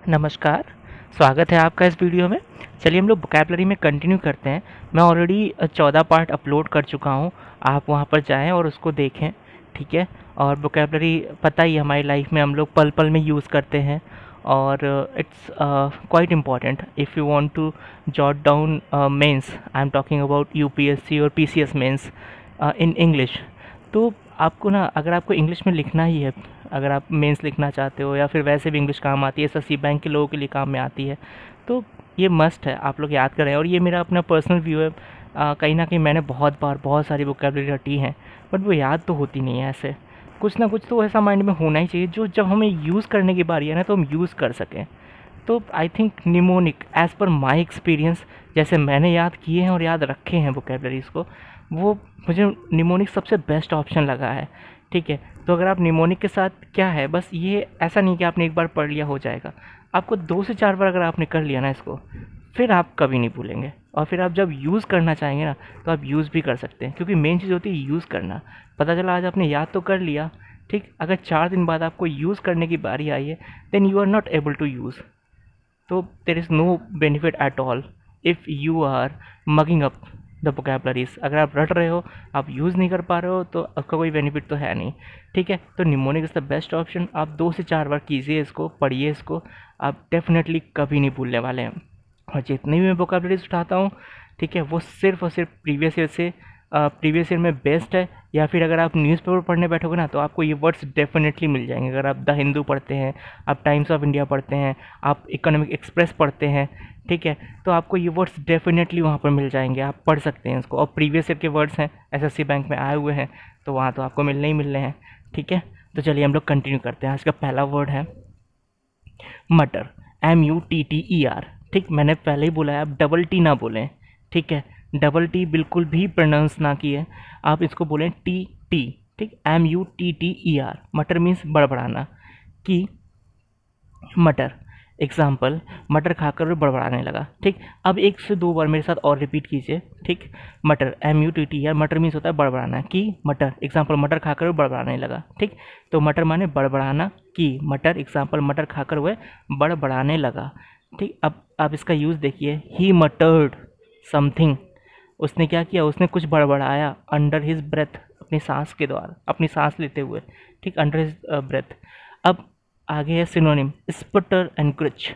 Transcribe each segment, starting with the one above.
नमस्कार, स्वागत है आपका इस वीडियो में। चलिए हम लोग वोकैबुलरी में कंटिन्यू करते हैं। मैं ऑलरेडी 14 पार्ट अपलोड कर चुका हूँ, आप वहाँ पर जाएँ और उसको देखें, ठीक है। और वोकैबुलरी पता ही है, हमारी लाइफ में हम लोग पल पल में यूज़ करते हैं और it's quite important if you want to jot down mains. I am talking about UPSC और पीसीएस मेंस इन इंग्लिश। तो आपको ना, अगर आपको इंग्लिश में लिखना ही है, अगर आप मेंस लिखना चाहते हो या फिर वैसे भी इंग्लिश काम आती है, एसएससी बैंक के लोगों के लिए काम में आती है, तो ये मस्ट है, आप लोग याद करें। और ये मेरा अपना पर्सनल व्यू है। कहीं ना कहीं मैंने बहुत बार बहुत सारी वोकैबुलरी रटी है, बट वो याद तो होती नहीं है। ऐसे कुछ ना कुछ तो ऐसा माइंड में होना ही चाहिए जो जब हमें यूज़ करने की बारी है ना, तो हम यूज़ कर सकें। तो I think mnemonic, as per my experience, जैसे मैंने याद किए हैं और याद रखे हैं वोकैबुलरीज़ को, वो मुझे निमोनिक सबसे बेस्ट ऑप्शन लगा है, ठीक है। तो अगर आप निमोनिक के साथ क्या है, बस ये ऐसा नहीं कि आपने एक बार पढ़ लिया हो जाएगा। आपको 2 से 4 बार अगर आपने कर लिया ना इसको, फिर आप कभी नहीं भूलेंगे। और फिर आप जब यूज़ करना चाहेंगे ना, तो आप यूज़ भी कर सकते हैं, क्योंकि मेन चीज़ होती है यूज़ करना। पता चला आज आपने याद तो कर लिया, ठीक, अगर 4 दिन बाद आपको यूज़ करने की बारी आई है, then you are not able to use. तो there is no benefit at all if you are mugging up the vocabularies. अगर आप रट रहे हो, आप यूज़ नहीं कर पा रहे हो, तो आपका कोई बेनिफिट तो है नहीं, ठीक है। तो mnemonic is the best option. आप 2 से 4 बार कीजिए इसको, पढ़िए इसको, आप डेफिनेटली कभी नहीं भूलने वाले हैं। और जितनी भी मैं वोकैबुलरीज उठाता हूँ, ठीक है, वो सिर्फ और सिर्फ प्रीवियस ईयर में बेस्ट है। या फिर अगर आप न्यूज़पेपर पढ़ने बैठोगे ना, तो आपको ये वर्ड्स डेफिनेटली मिल जाएंगे। अगर आप द हिंदू पढ़ते हैं, आप टाइम्स ऑफ इंडिया पढ़ते हैं, आप इकोनॉमिक एक्सप्रेस पढ़ते हैं, ठीक है, तो आपको ये वर्ड्स डेफिनेटली वहाँ पर मिल जाएंगे, आप पढ़ सकते हैं इसको। और प्रीवियस ईयर के वर्ड्स हैं, एसएससी बैंक में आए हुए हैं, तो वहाँ तो आपको मिलने ही मिलने हैं, ठीक है। तो चलिए हम लोग कंटिन्यू करते हैं। आज का पहला वर्ड है मटर, MUTTER, ठीक। मैंने पहले ही बोला है, आप डबल टी ना बोलें, ठीक है। डबल टी बिल्कुल भी प्रोनाउंस ना किए, आप इसको बोलें टी टी, ठीक। MUTTER, मटर मीन्स बड़बड़ाना। कि मटर, एग्जाम्पल, मटर खाकर वो बड़बड़ाने लगा, ठीक। अब 1 से 2 बार मेरे साथ और रिपीट कीजिए, ठीक। मटर, MUTTER, मटर मीन्स होता है बड़बड़ाना। कि मटर, एग्जाम्पल, मटर खाकर वो बड़बड़ाने लगा, ठीक। तो मटर माने बड़बड़ाना, कि मटर, एग्जाम्पल, मटर खाकर वह बड़बड़ाने लगा, ठीक। अब आप इसका यूज़ देखिए, ही मटर्ड समथिंग, उसने क्या किया, उसने कुछ बड़बड़ाया, अंडर हिज ब्रेथ, अपनी सांस के द्वारा, अपनी सांस लेते हुए, ठीक, अंडर हिज ब्रेथ। अब आगे है सिनोनिम, स्पुटर एंड ग्रिच।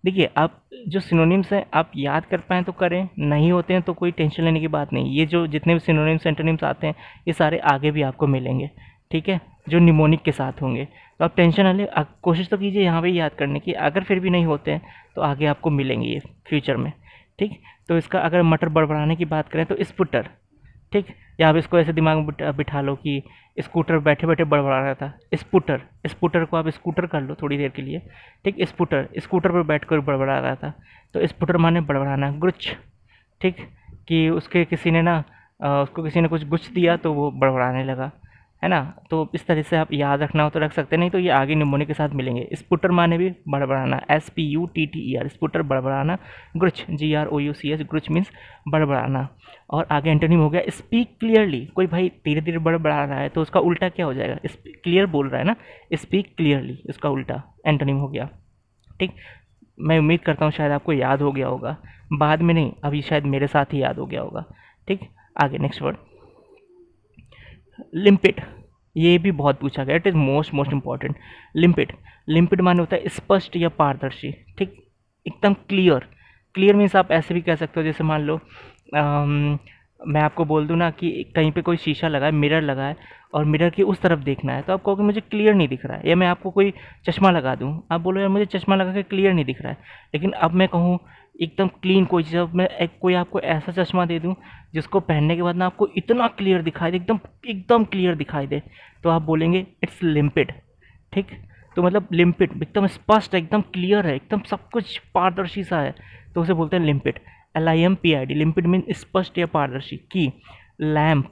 देखिए, आप जो सिनोनिम्स हैं आप याद कर पाएँ तो करें, नहीं होते हैं तो कोई टेंशन लेने की बात नहीं। ये जो जितने भी सिनोनिम्स एंटोनिम्स आते हैं, ये सारे आगे भी आपको मिलेंगे, ठीक है, जो निमोनिक के साथ होंगे। तो आप टेंशन ना लें, कोशिश तो कीजिए यहाँ पे याद करने की। अगर फिर भी नहीं होते हैं तो आगे आपको मिलेंगे ये फ्यूचर में, ठीक। तो इसका अगर मटर बड़बड़ाने की बात करें तो स्पुटर, ठीक। या आप इसको ऐसे दिमाग में बिठा लो कि स्कूटर बैठे बैठे बड़बड़ा रहा था। स्कूटर, स्कूटर को आप स्कूटर कर लो थोड़ी देर के लिए, ठीक। स्कूटर, स्कूटर पर बैठ कर बड़बड़ा रहा था, तो स्कूटर माने बड़बड़ाना। गुच्छ, ठीक, कि उसके किसी ने ना उसको किसी ने कुछ गुच्छ दिया तो वो बड़बड़ाने लगा, है ना। तो इस तरह से आप याद रखना हो तो रख सकते हैं, नहीं तो ये आगे निमोनिक के साथ मिलेंगे। स्पुटर माने भी बड़बड़ाना, SPUTTER, स्पुटर बड़बड़ाना। ग्रुच, GROUCH, ग्रुच मीन्स बड़बड़ाना। और आगे एंटोनिम हो गया स्पीक क्लियरली। कोई भाई धीरे धीरे बड़बड़ा रहा है तो उसका उल्टा क्या हो जाएगा, क्लियर बोल रहा है ना, स्पीक क्लियरली, उसका उल्टा एंटोनिम हो गया, ठीक। मैं उम्मीद करता हूँ शायद आपको याद हो गया होगा, बाद में नहीं, अभी शायद मेरे साथ ही याद हो गया होगा, ठीक। आगे नेक्स्ट वर्ड, लिम्पिड। ये भी बहुत पूछा गया, इट इज़ मोस्ट इम्पॉर्टेंट। लिम्पिड, लिम्पिड माने होता है स्पष्ट या पारदर्शी, ठीक, एकदम क्लियर। क्लियर मीन्स आप ऐसे भी कह सकते हो, जैसे मान लो मैं आपको बोल दूं ना कि कहीं पे कोई शीशा लगा है, मिरर लगा है, और मिरर की उस तरफ देखना है, तो आप कहोगे मुझे क्लियर नहीं दिख रहा है। या मैं आपको कोई चश्मा लगा दूं, आप बोलो यार मुझे चश्मा लगा के क्लियर नहीं दिख रहा है। लेकिन अब मैं कहूँ एकदम क्लीन कोई चीज़, अब मैं कोई आपको ऐसा चश्मा दे दूं जिसको पहनने के बाद ना आपको इतना क्लियर दिखाई दे, एकदम एकदम क्लियर दिखाई दे, तो आप बोलेंगे इट्स लिम्पिड, ठीक। तो मतलब लिम्पिड एकदम स्पष्ट है, एकदम क्लियर है, एकदम सब कुछ पारदर्शी सा है, तो उसे बोलते हैं लिम्पिड। LIMPID, लिम्पिड मीन स्पष्ट या पारदर्शी। की लैम्प,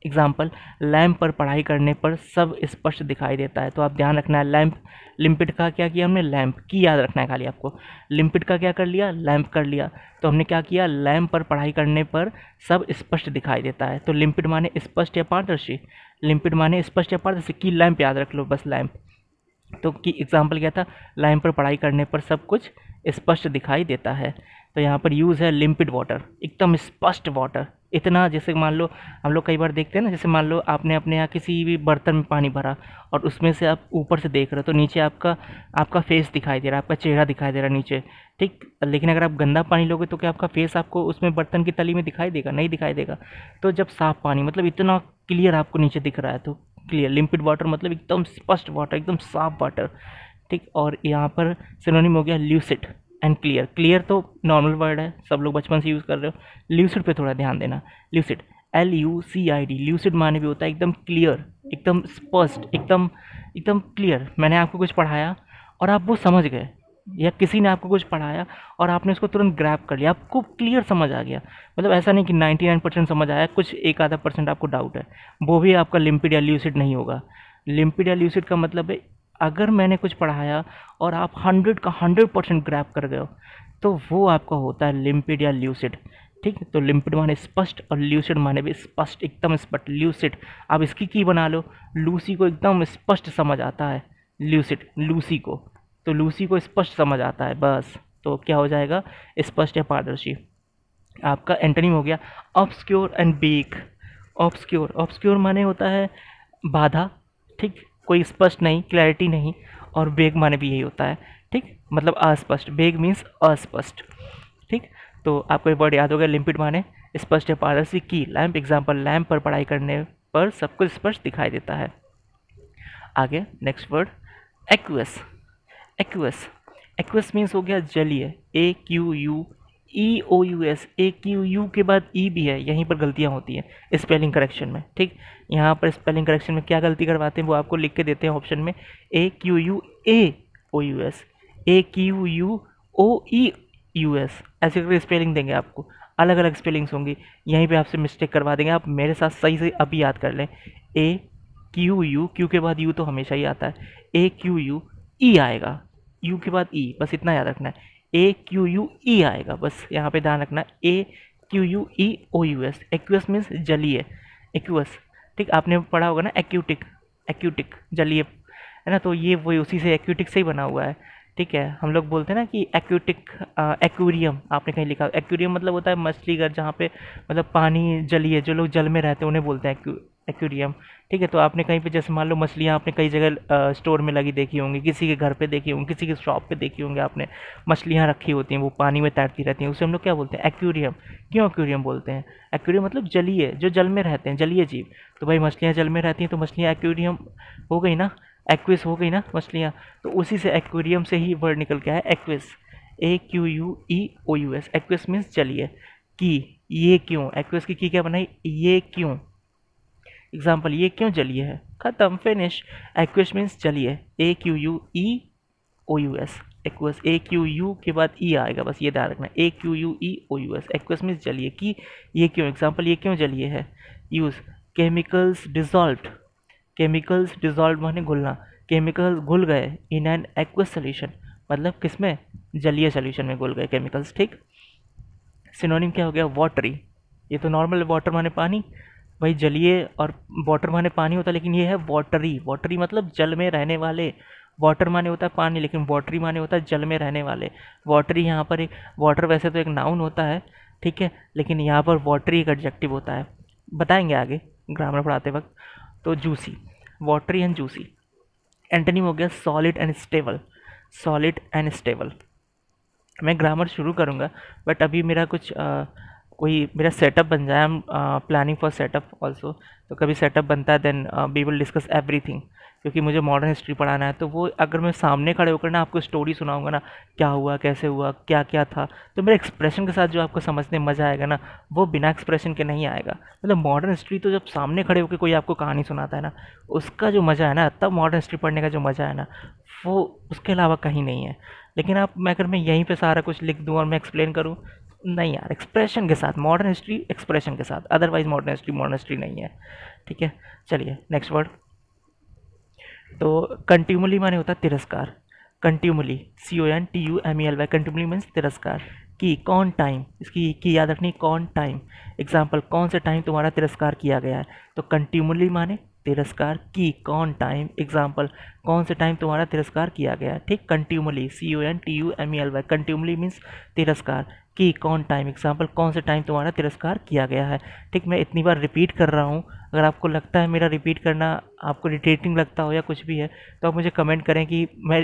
एग्जाम्पल, लैम्प पर पढ़ाई करने पर सब स्पष्ट दिखाई देता है, तो आप ध्यान रखना है लैम्प, लिम्पिड का क्या किया हमने, लैम्प। की याद रखना है खाली आपको, लिम्पिड का क्या कर लिया, लैम्प कर लिया। तो हमने क्या किया, लैम्प पर पढ़ाई करने पर सब स्पष्ट दिखाई देता है, तो लिम्पिड माने स्पष्ट या पारदर्शी, लिम्पिड माने स्पष्ट या पारदर्शी। की लैम्प याद रख लो, बस लैम्प। तो कि एग्जाम्पल क्या था, लाइन पर पढ़ाई करने पर सब कुछ स्पष्ट दिखाई देता है। तो यहाँ पर यूज़ है लिम्पिड वाटर, एकदम स्पष्ट वाटर। इतना जैसे मान लो हम लोग कई बार देखते हैं ना, जैसे मान लो आपने अपने यहाँ किसी भी बर्तन में पानी भरा और उसमें से आप ऊपर से देख रहे हो तो नीचे आपका आपका फेस दिखाई दे रहा है, आपका चेहरा दिखाई दे रहा है नीचे, ठीक। लेकिन अगर आप गंदा पानी लोगे तो क्या आपका फेस आपको उसमें बर्तन की तली में दिखाई देगा? नहीं दिखाई देगा। तो जब साफ़ पानी मतलब इतना क्लियर आपको नीचे दिख रहा है तो क्लियर, लिम्पिड वाटर मतलब एकदम स्पष्ट वाटर, एकदम साफ वाटर, ठीक। और यहाँ पर सिनोनिम हो गया ल्यूसिड एंड क्लियर। क्लियर तो नॉर्मल वर्ड है, सब लोग बचपन से यूज़ कर रहे हो। ल्यूसिड पे थोड़ा ध्यान देना। ल्यूसिड, LUCID, ल्यूसिड माने भी होता है एकदम क्लियर, एकदम स्पष्ट, एकदम एकदम क्लियर। मैंने आपको कुछ पढ़ाया और आप वो समझ गए, या किसी ने आपको कुछ पढ़ाया और आपने उसको तुरंत ग्रैब कर लिया, आपको क्लियर समझ आ गया। मतलब ऐसा नहीं कि 99% समझ आया, कुछ एक आधा परसेंट आपको डाउट है, वो भी आपका लिम्पिड या ल्यूसिड नहीं होगा। लिम्पिड या ल्यूसिड का मतलब है अगर मैंने कुछ पढ़ाया और आप 100 का 100% ग्रैब कर गए हो तो वो आपका होता है लिम्पिड या ल्यूसिड, ठीक। तो लिम्पिड माने स्पष्ट और ल्यूसिड माने भी स्पष्ट, एकदम स्पष्ट। ल्यूसिड आप इसकी की बना लो, लूसी को एकदम स्पष्ट समझ आता है, ल्यूसिड लूसी को, तो लूसी को स्पष्ट समझ आता है बस। तो क्या हो जाएगा? स्पष्ट या पारदर्शी। आपका एंटोनिम हो गया obscure and bleak. Obscure, obscure माने होता है बाधा, ठीक, कोई स्पष्ट नहीं, क्लैरिटी नहीं। और बेग माने भी यही होता है, ठीक, मतलब अस्पष्ट। बेग मीन्स अस्पष्ट, ठीक। तो आपको एक वर्ड याद हो गया, लिम्पिड माने स्पष्ट या पारदर्शी। की लैंप, एग्जाम्पल लैंप पर पढ़ाई करने पर सब कुछ स्पष्ट दिखाई देता है। आगे next word aqueous. Aqueous, aqueous means हो गया जलीय, AQUEOUS। AQU के बाद ई भी है, यहीं पर गलतियाँ होती हैं स्पेलिंग करेक्शन में, ठीक। यहाँ पर स्पेलिंग करेक्शन में क्या गलती करवाते हैं वो आपको लिख के देते हैं ऑप्शन में, AQUAOUS, AQUOEUS, ऐसे करके स्पेलिंग देंगे आपको, अलग अलग स्पेलिंग्स होंगी, यहीं पे आपसे मिस्टेक करवा देंगे। आप मेरे साथ सही से अभी याद कर लें, AQU, क्यू के बाद यू तो हमेशा ही आता है, AQUE आएगा, यू के बाद ई, बस इतना याद रखना है। AQUE आएगा, बस यहाँ पे ध्यान रखना, AQUEOUS। एक्वस मीन्स जलीय, एक्वस, ठीक। आपने पढ़ा होगा ना एक्यूटिक, एक्यूटिक जलीय है ना, तो ये वही उसी से एक्यूटिक से ही बना हुआ है, ठीक है। हम लोग बोलते हैं ना कि एक्यूटिक, एक्वेरियम, आपने कहीं लिखा, एक्वेरियम मतलब होता है मछली घर, जहाँ पे मतलब पानी जलीय, जो लोग जल में रहते हैं उन्हें बोलते हैं एक्वेरियम, ठीक है। तो आपने कहीं पे जैसे मान लो मछलियाँ आपने कई जगह स्टोर में लगी देखी होंगी, किसी के घर पे देखी होंगी, किसी की शॉप पे देखी होंगी आपने, मछलियाँ रखी होती हैं, वो पानी में तैरती रहती हैं, उसे हम लोग क्या बोलते हैं? एक्वेरियम। क्यों एक्वेरियम बोलते हैं? एक्वेरियम मतलब जलीय, जो जल में रहते हैं, जलीय जीव। तो भाई मछलियाँ जल में रहती हैं तो मछलियाँ एक्वेरियम हो गई ना, एक्विस हो गई ना मछलियाँ। तो उसी से एक्वेरियम से ही वर्ड निकल के आया एक्विस, AQUEOUS। एक्विस मीन्स जलीय। की, ये क्यों, एक्विस की क्या बनाई? ये क्यों। एग्जाम्पल, ये क्यों जलीय है, खत्म, फिनिश। एक्विस मीन्स जलीय, AQUEOUS। एक्वस, AQU के बाद ई आएगा, बस ये ध्यान रखना, AQUEOUS। एक्वस मीन्स जलीय। की, ये क्यों, एग्जाम्पल ये क्यों जलीय है। Use, chemicals dissolved. Chemicals dissolve माने घुलना, केमिकल्स घुल गए इन एन एक्वस सोल्यूशन, मतलब किसमें? जलीय सोल्यूशन में घुल गए केमिकल्स, ठीक। सिनोनिम क्या हो गया? वाटरी। ये तो नॉर्मल वाटर माने पानी, भाई जलीय और वाटर माने पानी होता है, लेकिन ये है वाटरी। वाटरी मतलब जल में रहने वाले। वाटर माने होता है पानी, लेकिन वाटरी माने होता है जल में रहने वाले। वाटरी यहाँ पर एक, वाटर वैसे तो एक नाउन होता है, ठीक है, लेकिन यहाँ पर वाटरी एक एडजेक्टिव होता है, बताएंगे आगे ग्रामर पढ़ाते वक्त। तो juicy, watery and juicy. Antonym हो गया solid and stable. Solid and stable. मैं ग्रामर शुरू करूँगा, बट अभी मेरा कुछ कोई मेरा सेटअप बन जाए, I am planning for setup also. तो कभी सेटअप बनता है then we will discuss everything, क्योंकि मुझे मॉडर्न हिस्ट्री पढ़ाना है। तो वो अगर मैं सामने खड़े होकर ना आपको स्टोरी सुनाऊंगा ना, क्या हुआ, कैसे हुआ, क्या क्या था, तो मेरे एक्सप्रेशन के साथ जो आपको समझने में मज़ा आएगा ना, वो बिना एक्सप्रेशन के नहीं आएगा। मतलब मॉडर्न हिस्ट्री तो जब सामने खड़े होकर कोई आपको कहानी सुनाता है ना, उसका जो मज़ा है ना, तब मॉडर्न हिस्ट्री पढ़ने का जो मज़ा है ना, वो उसके अलावा कहीं नहीं है। लेकिन आप, मैं अगर मैं यहीं पे सारा कुछ लिख दूँ और मैं एक्सप्लेन करूँ, नहीं यार, एक्सप्रेशन के साथ मॉडर्न हिस्ट्री, एक्सप्रेशन के साथ, अदरवाइज मॉडर्न हिस्ट्री नहीं है, ठीक है। चलिए नेक्स्ट वर्ड। तो कंट्यूमली माने होता है तिरस्कार। कंट्यूमली, CONTUMELY, कंट्यूमली मीन्स तिरस्कार। की, कौन टाइम, इसकी की याद रखनी, कौन टाइम। एग्जाम्पल, कौन से टाइम तुम्हारा तिरस्कार किया गया है। तो कंट्यूमली माने तिरस्कार की कौन टाइम, एग्जाम्पल कौन से टाइम तुम्हारा तिरस्कार किया गया है, ठीक। कंट्यूमली, CONTUMELY, कंट्यूमली मीन्स तिरस्कार, की कौन टाइम, एग्जाम्पल कौन से टाइम तुम्हारा तिरस्कार किया गया है, ठीक। मैं इतनी बार रिपीट कर रहा हूँ, अगर आपको लगता है मेरा रिपीट करना आपको इरिटेटिंग लगता हो या कुछ भी है तो आप मुझे कमेंट करें कि मैं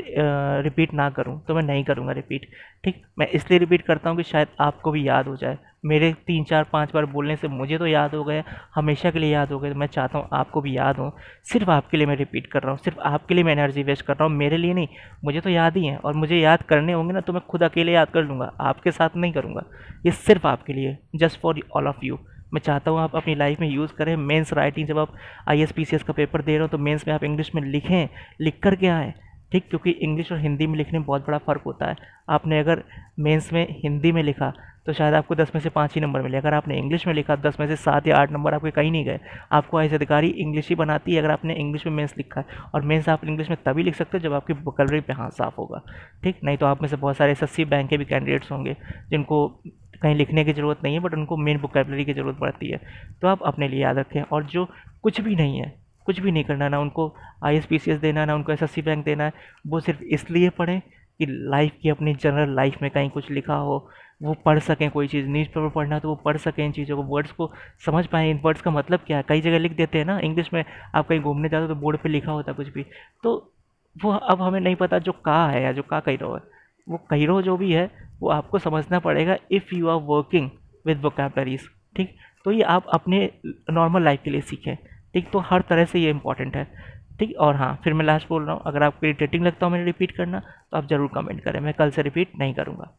रिपीट ना करूँ, तो मैं नहीं करूँगा रिपीट, ठीक। मैं इसलिए रिपीट करता हूँ कि शायद आपको भी याद हो जाए, मेरे 3 4 5 बार बोलने से मुझे तो याद हो गया, हमेशा के लिए याद हो गए, तो मैं चाहता हूँ आपको भी याद हो। सिर्फ आपके लिए मैं रिपीट कर रहा हूँ, सिर्फ आपके लिए मैं एनर्जी वेस्ट कर रहा हूँ, मेरे लिए नहीं। मुझे तो याद ही है, और मुझे याद करने होंगे ना तो मैं खुद अकेले याद कर लूँगा, आपके साथ नहीं करूँगा। ये सिर्फ आपके लिए, just for all of you. मैं चाहता हूँ आप अपनी लाइफ में यूज़ करें। मेंस राइटिंग, जब आप IAS PCS का पेपर दे रहे हो तो मेंस में आप इंग्लिश में लिखें, लिख कर के आएँ, ठीक। क्योंकि इंग्लिश और हिंदी में लिखने में बहुत बड़ा फ़र्क होता है। आपने अगर मेंस में हिंदी में लिखा तो शायद आपको 10 में से 5 ही नंबर मिले, अगर आपने इंग्लिश में लिखा 10 में से 7 या 8 नंबर आपके कहीं नहीं गए। आपको IAS अधिकारी इंग्लिश ही बनाती है अगर आपने इंग्लिश में मेंस लिखा है, और मेंस आप इंग्लिश में तभी लिख सकते हो जब आपकी वोकैब्युलरी पे हाथ साफ होगा, ठीक। नहीं तो आप में से बहुत सारे SSC बैंक के भी कैंडिडेट्स होंगे जिनको कहीं लिखने की ज़रूरत नहीं है, बट उनको मेन वोकैब्युलरी की ज़रूरत पड़ती है। तो आप अपने लिए याद रखें, और जो कुछ भी नहीं है, कुछ भी नहीं करना, ना उनको IAS PCS देना, ना उनको SSC बैंक देना है, वो सिर्फ इसलिए पढ़ें कि लाइफ की, अपनी जनरल लाइफ में कहीं कुछ लिखा हो वो पढ़ सकें। कोई चीज़ न्यूज़पेपर पढ़ना है तो वो पढ़ सकें, इन चीज़ों को, वर्ड्स को समझ पाएँ, इन वर्ड्स का मतलब क्या है। कई जगह लिख देते हैं ना इंग्लिश में, आप कहीं घूमने जाते हो तो बोर्ड पे लिखा होता है कुछ भी, तो वो अब हमें नहीं पता जो का है या जो का कही रहो है, वो कही रहो जो भी है वो आपको समझना पड़ेगा if you are working with vocabularies, ठीक। तो ये आप अपने नॉर्मल लाइफ के लिए सीखें, ठीक। तो हर तरह से ये इंपॉर्टेंट है, ठीक। और हाँ, फिर मैं लास्ट बोल रहा हूँ, अगर आपको इरिटेटिंग लगता हो मैंने रिपीट करना तो आप ज़रूर कमेंट करें, मैं कल से रिपीट नहीं करूँगा,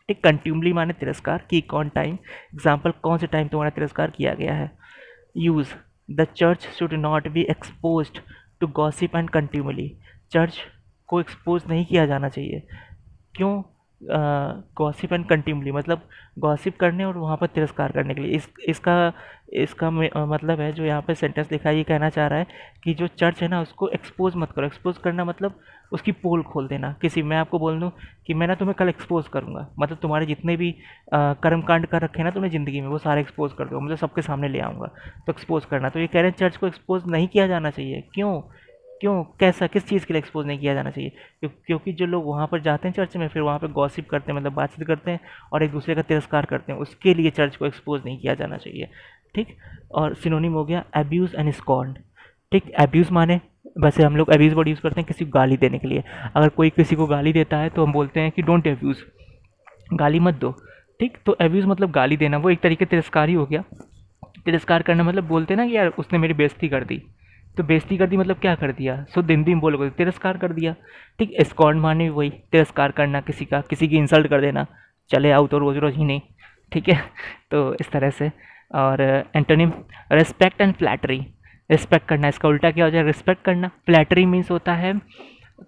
ठीक। कंट्यूमली माने तिरस्कार, की कौन टाइम, एग्जाम्पल कौन से टाइम तुम्हारा तिरस्कार किया गया है। Use, the church should not be exposed to gossip and contumely, church को एक्सपोज नहीं किया जाना चाहिए। क्यों? गॉसिप एंड कंटिन्यूली, मतलब गॉसिप करने और वहाँ पर तिरस्कार करने के लिए। इसका इसका मतलब है, जो यहाँ पे सेंटेंस लिखा है ये कहना चाह रहा है कि जो चर्च है ना उसको एक्सपोज मत करो। एक्सपोज करना मतलब उसकी पोल खोल देना। किसी, मैं आपको बोल दूँ कि मैं ना तुम्हें कल एक्सपोज करूँगा, मतलब तुम्हारे जितने भी कर्मकांड कर रखे हैं ना तुमने ज़िंदगी में वो सारे एक्सपोज कर दो, मतलब सबके सामने ले आऊँगा, तो एक्सपोज करना। तो ये कह रहे हैं चर्च को एक्सपोज नहीं किया जाना चाहिए। क्यों? क्यों? कैसा, किस चीज़ के लिए एक्सपोज नहीं किया जाना चाहिए? क्योंकि जो लोग वहाँ पर जाते हैं चर्च में, फिर वहाँ पे गॉसिप करते हैं, मतलब बातचीत करते हैं और एक दूसरे का तिरस्कार करते हैं, उसके लिए चर्च को एक्सपोज नहीं किया जाना चाहिए, ठीक। और सिनोनिम हो गया एब्यूज़ एंड स्कॉर्न, ठीक। एब्यूज़ माने, वैसे हम लोग एब्यूज़ वर्ड यूज़ करते हैं किसी को गाली देने के लिए। अगर कोई किसी को गाली देता है तो हम बोलते हैं कि डोंट एब्यूज़, गाली मत दो, ठीक। तो एब्यूज़ मतलब गाली देना, वो एक तरीके तिरस्कार ही हो गया। तिरस्कार करना मतलब बोलते ना कि यार उसने मेरी बेइज्जती कर दी, तो बेइज्जती कर दी मतलब क्या कर दिया, शुद्ध हिंदी में बोलोगे तिरस्कार कर दिया, ठीक। स्कॉर्न माने वही तिरस्कार करना, किसी का, किसी की इंसल्ट कर देना, चले आओ तो रोज़ रोज़ ही नहीं, ठीक है। तो इस तरह से। और antonym, respect and flattery. Respect करना, इसका उल्टा क्या हो जाए, रिस्पेक्ट करना। फ्लैटरी मीन्स होता है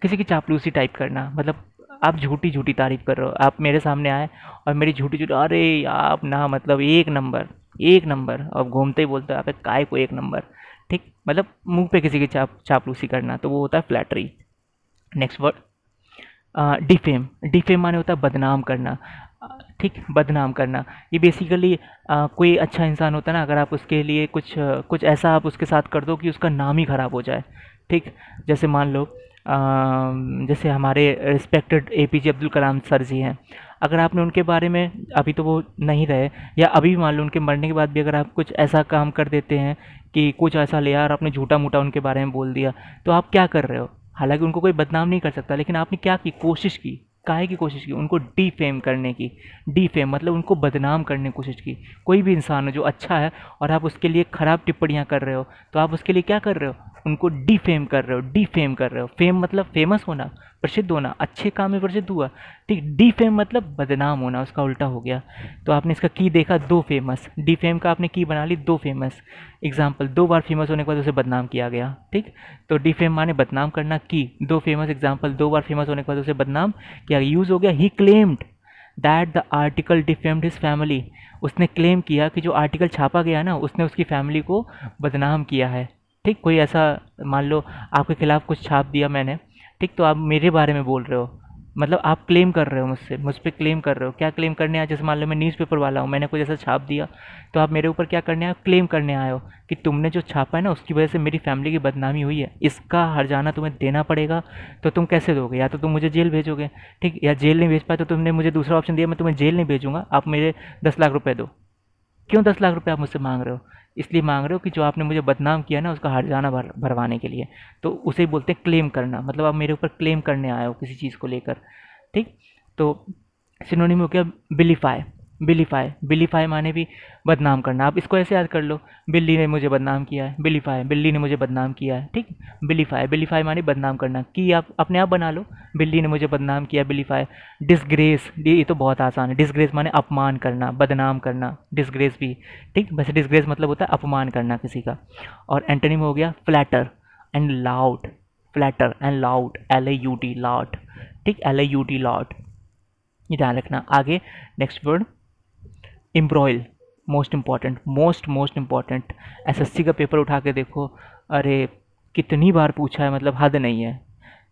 किसी की चापलूसी टाइप करना, मतलब आप झूठी झूठी तारीफ़ कर रहे हो, आप मेरे सामने आए और मेरी झूठी झूठी, अरे आप ना मतलब एक नंबर, एक नंबर, और घूमते ही बोलते हो आप काय को एक नंबर, ठीक। मतलब मुंह पे किसी की चापलूसी करना, तो वो होता है flattery. Next word defame. Defame माने होता है बदनाम करना, ठीक, बदनाम करना। ये बेसिकली कोई अच्छा इंसान होता है ना, अगर आप उसके लिए कुछ ऐसा आप उसके साथ कर दो कि उसका नाम ही ख़राब हो जाए, ठीक। जैसे मान लो जैसे हमारे respected APJ Abdul Kalam sir जी हैं, अगर आपने उनके बारे में, अभी तो वो नहीं रहे, या अभी भी मान लो उनके मरने के बाद भी अगर आप कुछ ऐसा काम कर देते हैं कि कुछ ऐसा ले यार आपने झूठा मूठा उनके बारे में बोल दिया, तो आप क्या कर रहे हो? हालांकि उनको कोई बदनाम नहीं कर सकता, लेकिन आपने क्या की, कोशिश की, काहे की कोशिश की, उनको डीफेम करने की। डीफेम मतलब उनको बदनाम करने की कोशिश की। कोई भी इंसान हो जो अच्छा है और आप उसके लिए ख़राब टिप्पणियाँ कर रहे हो, तो आप उसके लिए क्या कर रहे हो, उनको डीफेम कर रहे हो, डीफेम कर रहे हो। फेम मतलब फेमस होना, प्रसिद्ध होना, अच्छे काम में प्रसिद्ध हुआ, ठीक। डीफेम मतलब बदनाम होना, उसका उल्टा हो गया। तो आपने इसका की देखा, दो फेमस, डीफेम का आपने की बना ली, दो फेमस। एग्जाम्पल, 2 बार फेमस होने के बाद उसे बदनाम किया गया, ठीक। तो डीफेम माने बदनाम करना, की, दो फेमस, एग्जाम्पल 2 बार फेमस होने के बाद उसे बदनाम किया गया। यूज़ हो गया he claimed that the article defamed his family. उसने क्लेम किया कि जो आर्टिकल छापा गया ना उसने उसकी फैमिली को बदनाम किया है, ठीक। कोई ऐसा मान लो आपके खिलाफ कुछ छाप दिया मैंने, ठीक, तो आप मेरे बारे में बोल रहे हो, मतलब आप क्लेम कर रहे हो मुझसे, मुझ पे क्लेम कर रहे हो। क्या क्लेम करने आए? जैसे मान लो मैं न्यूज़पेपर वाला हूँ, मैंने कुछ ऐसा छाप दिया, तो आप मेरे ऊपर क्या करने आए हो? क्लेम करने आए हो कि तुमने जो छापा है ना उसकी वजह से मेरी फैमिली की बदनामी हुई है, इसका हर्जाना तुम्हें देना पड़ेगा। तो तुम कैसे दोगे? या तो तुम मुझे जेल भेजोगे, ठीक, या जेल नहीं भेज पाए तो तुमने मुझे दूसरा ऑप्शन दिया, मैं तुम्हें जेल नहीं भेजूंगा, आप मेरे 10 लाख रुपए दो। क्यों 10 लाख रुपए आप मुझसे मांग रहे हो? इसलिए मांग रहे हो कि जो आपने मुझे बदनाम किया ना उसका हर्जाना भरवाने के लिए। तो उसे ही बोलते हैं क्लेम करना, मतलब आप मेरे ऊपर क्लेम करने आए हो किसी चीज़ को लेकर, ठीक। तो सिनोनिम हो गया बिलीफाई। बिलीफाई, बिलीफाई माने भी बदनाम करना। आप इसको ऐसे याद कर लो, बिल्ली ने मुझे बदनाम किया है, बिलीफाई, बिल्ली ने मुझे बदनाम किया है, ठीक। बिलीफाई, बिलीफाई माने बदनाम करना, कि आप अपने आप बना लो, बिल्ली ने मुझे बदनाम किया, बिलीफाई। डिसग्रेस, ये तो बहुत आसान है। डिसग्रेस माने अपमान करना, बदनाम करना, डिसग्रेस भी, ठीक। वैसे डिसग्रेस मतलब होता है अपमान करना किसी का। और एंटोनिम हो गया flatter and loud. Flatter and loud, LAUD, loud, ठीक, LAUD, लाउड, ये ध्यान रखना। आगे next word embroil, most important, most important. SSC का पेपर उठा के देखो, अरे कितनी बार पूछा है, मतलब हद नहीं है।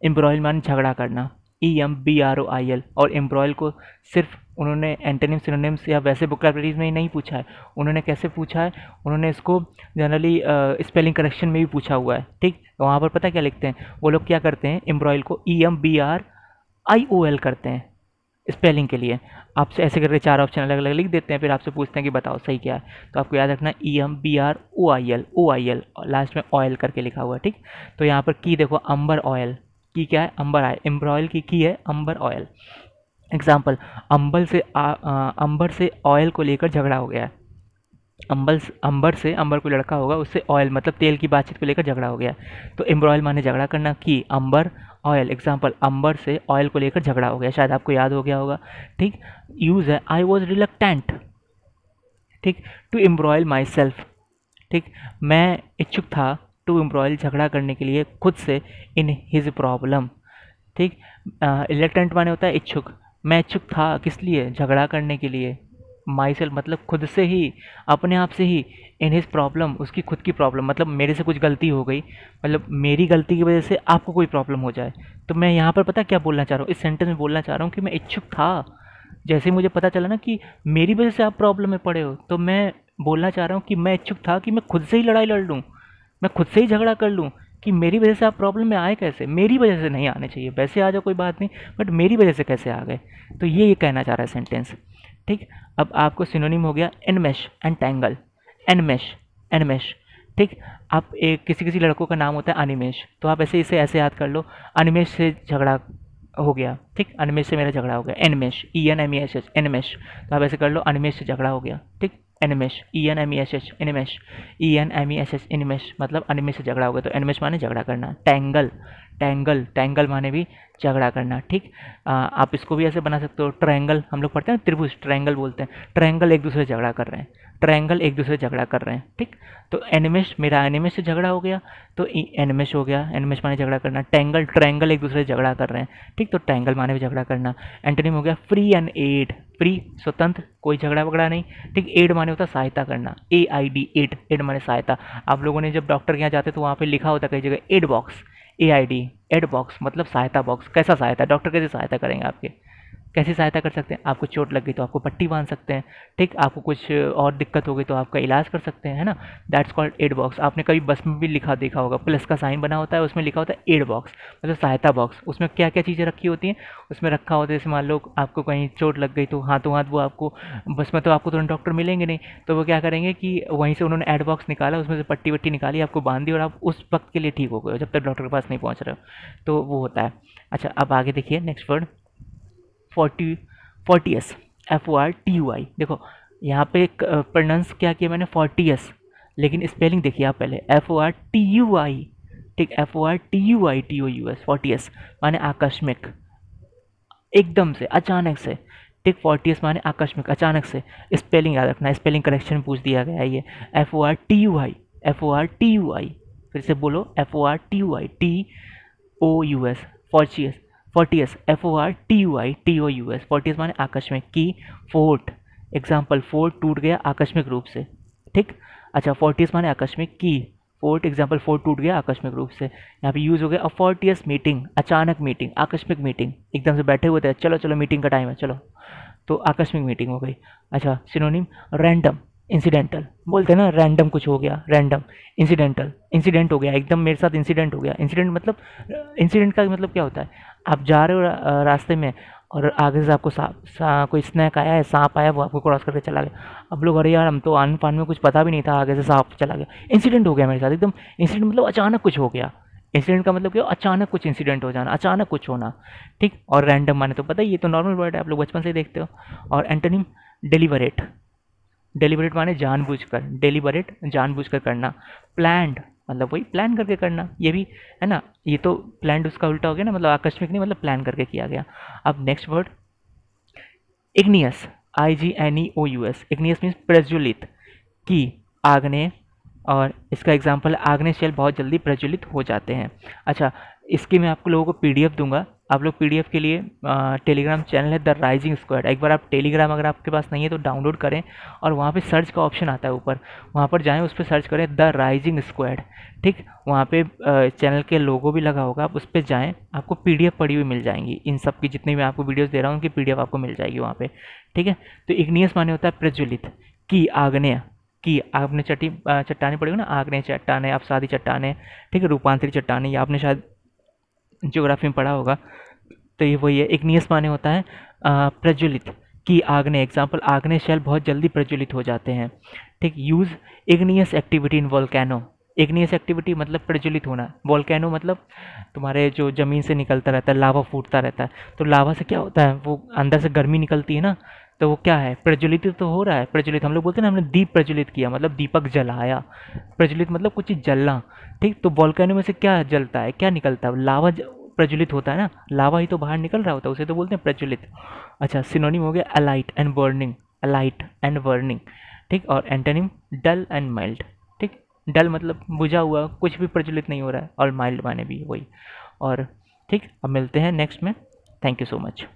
एम्ब्रॉयल माने झगड़ा करना, EMBROIL। और एम्ब्रॉयल को सिर्फ उन्होंने एंटोनिम सिनोनिम्स या वैसे वोकैबुलरीज में ही नहीं पूछा है, उन्होंने कैसे पूछा है, उन्होंने इसको जनरली स्पेलिंग करेक्शन में भी पूछा हुआ है, ठीक। तो वहाँ पर पता क्या लिखते हैं वो लोग? क्या करते हैं, एम्ब्रॉयल को EMBRIOL करते हैं स्पेलिंग के लिए। आपसे ऐसे करके 4 ऑप्शन अलग अलग लिख देते हैं, फिर आपसे पूछते हैं कि बताओ सही क्या है। तो आपको याद रखना EMBROIL, OIL, लास्ट में ऑयल करके लिखा हुआ है, ठीक। तो यहाँ पर की देखो, अंबर ऑयल, की क्या है? अंबर आयल। एम्ब्रॉयल की है अंबर ऑयल। एग्जाम्पल, अंबर से ऑयल को लेकर झगड़ा हो गया है। अंबर से, अंबर कोई लड़का होगा, उससे ऑयल मतलब तेल की बातचीत को लेकर झगड़ा हो गया। तो एम्ब्रॉयल माने झगड़ा करना, की अंबर ऑयल। एग्जाम्पल, अंबर से ऑयल को लेकर झगड़ा हो गया, शायद आपको याद हो गया होगा, ठीक। यूज है आई वॉज रिलक्टेंट, ठीक, टू एम्ब्रॉयल माई सेल्फ, ठीक। मैं इच्छुक था टू एम्ब्रॉयल, झगड़ा करने के लिए खुद से, इन हिज प्रॉब्लम, ठीक। रिलक्टेंट माने होता है इच्छुक, मैं इच्छुक था किस लिए? झगड़ा करने के लिए। माई सेल्फ मतलब खुद से ही, अपने आप से ही। इन हिज प्रॉब्लम, उसकी खुद की प्रॉब्लम, मतलब मेरे से कुछ गलती हो गई, मतलब मेरी गलती की वजह से आपको कोई प्रॉब्लम हो जाए। तो मैं यहाँ पर पता क्या बोलना चाह रहा हूँ, इस सेंटेंस में बोलना चाह रहा हूँ कि मैं इच्छुक था। जैसे मुझे पता चला ना कि मेरी वजह से आप प्रॉब्लम में पड़े हो, तो मैं बोलना चाह रहा हूँ कि मैं इच्छुक था कि मैं खुद से ही लड़ाई लड़ लूँ, मैं खुद से ही झगड़ा कर लूँ, कि मेरी वजह से आप प्रॉब्लम में आए कैसे? मेरी वजह से नहीं आने चाहिए, वैसे आ जाओ कोई बात नहीं, बट मेरी वजह से कैसे आ गए? तो ये कहना चाह रहा है सेंटेंस, ठीक। अब आपको सिनोनिम हो गया एनमेश एंड टैंगल। एनमेश, एनमेश, ठीक। आप एक किसी किसी लड़कों का नाम होता है अनिमेश, तो आप ऐसे इसे ऐसे याद कर लो, अनिमेश से झगड़ा हो गया, ठीक, अनिमेश से मेरा झगड़ा हो गया, एनमेश, ENMESH, एनमेश। तो आप ऐसे कर लो, अनिमेश से झगड़ा हो गया, ठीक। एनिमेश, ENMESH, एनिमेश, ENMESH, एनिमेश, मतलब अनिमेश से झगड़ा हो गया, तो एनिमेश माने झगड़ा करना। टैंगल, टैंगल, टैंगल माने भी झगड़ा करना, ठीक। आप इसको भी ऐसे बना सकते हो, ट्रायंगल, हम लोग पढ़ते हैं त्रिभुज, ट्रायंगल बोलते हैं, ट्रायंगल एक दूसरे से झगड़ा कर रहे हैं, ट्रायंगल एक दूसरे से झगड़ा कर रहे हैं, ठीक। तो एनिमेश, मेरा एनिमेश से झगड़ा हो गया, तो एनिमेश हो गया, एनिमेश माने झगड़ा करना। टैंगल, ट्रायंगल एक दूसरे से झगड़ा कर रहे हैं, ठीक, तो टैंगल माने भी झगड़ा करना। एंटोनिम हो गया फ्री एंड एड। फ्री, स्वतंत्र, कोई झगड़ा वगड़ा नहीं, ठीक। एड माने होता सहायता करना, AID, एड, एड माने सहायता। आप लोगों ने जब डॉक्टर के यहाँ जाते तो वहाँ पे लिखा होता कई जगह aid box, AID, aid box मतलब सहायता बॉक्स। कैसा सहायता? डॉक्टर कैसे सहायता करेंगे आपके? कैसी सहायता कर सकते हैं? आपको चोट लग गई तो आपको पट्टी बांध सकते हैं, ठीक। आपको कुछ और दिक्कत हो गई तो आपका इलाज कर सकते हैं, है ना। That's called aid box. आपने कभी बस में भी लिखा देखा होगा, प्लस का साइन बना होता है, उसमें लिखा होता है एड बॉक्स, मतलब सहायता बॉक्स। उसमें क्या क्या चीज़ें रखी होती हैं? उसमें रखा होता है, जैसे मान लो आपको कहीं चोट लग गई तो हाथों हाथ वो आपको, बस में तो आपको तुरंत डॉक्टर मिलेंगे नहीं, तो वो क्या करेंगे कि वहीं से उन्होंने एड बॉक्स निकाला, उसमें से पट्टी वट्टी निकाली, आपको बांध दी, और आप उस वक्त के लिए ठीक हो गए जब तक डॉक्टर के पास नहीं पहुँच रहे हो, तो वो होता है। अच्छा, अब आगे देखिए नेक्स्ट वर्ड, 40S, FORTUI। देखो यहाँ पे प्रोनाउंस क्या किया मैंने, 40S, लेकिन स्पेलिंग देखिए आप पहले, FORTUI, ठीक, FORTUI, 40S माने आकस्मिक, एकदम से, अचानक से, ठीक। 40S माने आकस्मिक, अचानक से। स्पेलिंग याद रखना, स्पेलिंग करेक्शन पूछ दिया गया है ये, FORTUI, FORTUI, फिर से बोलो, FORTUI, TOUS, 40S, 40S, FORTUI, 40S माने आकस्मिक। की, फोर्ट, एग्जाम्पल, फोर्ट टूट गया आकस्मिक रूप से, ठीक। अच्छा, 40S माने आकस्मिक, की, फोर्ट, एग्जाम्पल फोर्ट टूट गया आकस्मिक रूप से। यहाँ पे यूज़ हो गया अफॉर्टियस मीटिंग, अचानक मीटिंग, आकस्मिक मीटिंग, एकदम से बैठे हुए थे, चलो चलो मीटिंग का टाइम है चलो, तो आकस्मिक मीटिंग हो गई। अच्छा सिनोनिम रैंडम, इंसिडेंटल, बोलते हैं ना रैंडम कुछ हो गया, रैंडम, इंसिडेंटल, इंसिडेंट हो गया, एकदम मेरे साथ इंसिडेंट हो गया। इंसिडेंट मतलब, इंसिडेंट का मतलब क्या होता है, आप जा रहे हो रास्ते में और आगे से आपको कोई स्नैक आया है, सांप आया, वो आपको क्रॉस करके चला गया। अब लोग अरे यार हम तो आन फान में कुछ पता भी नहीं था, आगे से सांप चला गया, इंसिडेंट हो गया मेरे साथ एकदम। इंसिडेंट मतलब अचानक कुछ हो गया। इंसिडेंट का मतलब क्या, अचानक कुछ इंसिडेंट हो जाना, अचानक कुछ होना, ठीक। और रैंडम माने तो पता ही, ये तो नॉर्मल वर्ड है, आप लोग बचपन से ही देखते हो। और एंटोनिम डेलिबरेट, डेलिबरेट माने जानबूझकर, डेलिबरेट जानबूझकर करना। प्लान्ड मतलब वही प्लान करके करना, ये भी है ना, ये तो प्लान्ड उसका उल्टा हो गया ना, मतलब आकस्मिक नहीं, मतलब प्लान करके किया गया। अब next word igneous, IGNEOUS, igneous means प्रज्वलित, की, आग्नेय, और इसका एग्जाम्पल आग्नेय शेल बहुत जल्दी प्रज्वलित हो जाते हैं। अच्छा इसकी मैं आपको लोगों को पीडीएफ दूंगा, आप लोग पीडीएफ के लिए टेलीग्राम चैनल है द राइजिंग स्क्वाड, एक बार आप टेलीग्राम अगर आपके पास नहीं है तो डाउनलोड करें, और वहाँ पे सर्च का ऑप्शन आता है ऊपर, वहाँ पर जाएं, उस पर सर्च करें द राइजिंग स्क्वाड, ठीक। वहाँ पे चैनल के लोगो भी लगा होगा, आप उस पर जाएँ, आपको पीडीएफ पड़ी हुई मिल जाएंगी, इन सब की जितनी मैं आपको वीडियोज़ दे रहा हूँ उनकी पीडीएफ आपको मिल जाएगी वहाँ पर, ठीक है। तो इग्नियस माने होता है प्रज्वलित, की, आग्नेय, की आपने चट्टाने पड़ी हो ना, आग्नेय चट्टाने, अवसादी चट्टाने, ठीक है, रूपांतरित चट्टाने, ये आपने शायद ज्योग्राफी में पढ़ा होगा, तो ये वही है। इग्नियस माने होता है प्रज्वलित, की, आग्नेय, एग्जाम्पल आग्नेय शेल बहुत जल्दी प्रज्वलित हो जाते हैं, ठीक। Use igneous activity in volcano, igneous activity मतलब प्रज्वलित होना, वोल्केनो मतलब तुम्हारे जो ज़मीन से निकलता रहता है, लावा फूटता रहता है, तो लावा से क्या होता है, वो अंदर से गर्मी निकलती है ना, तो वो क्या है, प्रज्वलित तो हो रहा है। प्रज्वलित हम लोग बोलते हैं ना, हमने दीप प्रज्वलित किया, मतलब दीपक जलाया, प्रज्वलित मतलब कुछ चीज़ जलना, ठीक। तो वोल्केनो में से क्या जलता है, क्या निकलता है, लावा प्रज्वलित होता है ना, लावा ही तो बाहर निकल रहा होता है, उसे तो बोलते हैं प्रज्वलित। अच्छा सिनोनिम हो गया alight and burning, alight and burning, ठीक। और एंटोनिम डल एंड माइल्ड, ठीक। डल मतलब बुझा हुआ, कुछ भी प्रज्वलित नहीं हो रहा है, और माइल्ड माने भी वही, और ठीक। अब मिलते हैं नेक्स्ट में, थैंक यू सो मच।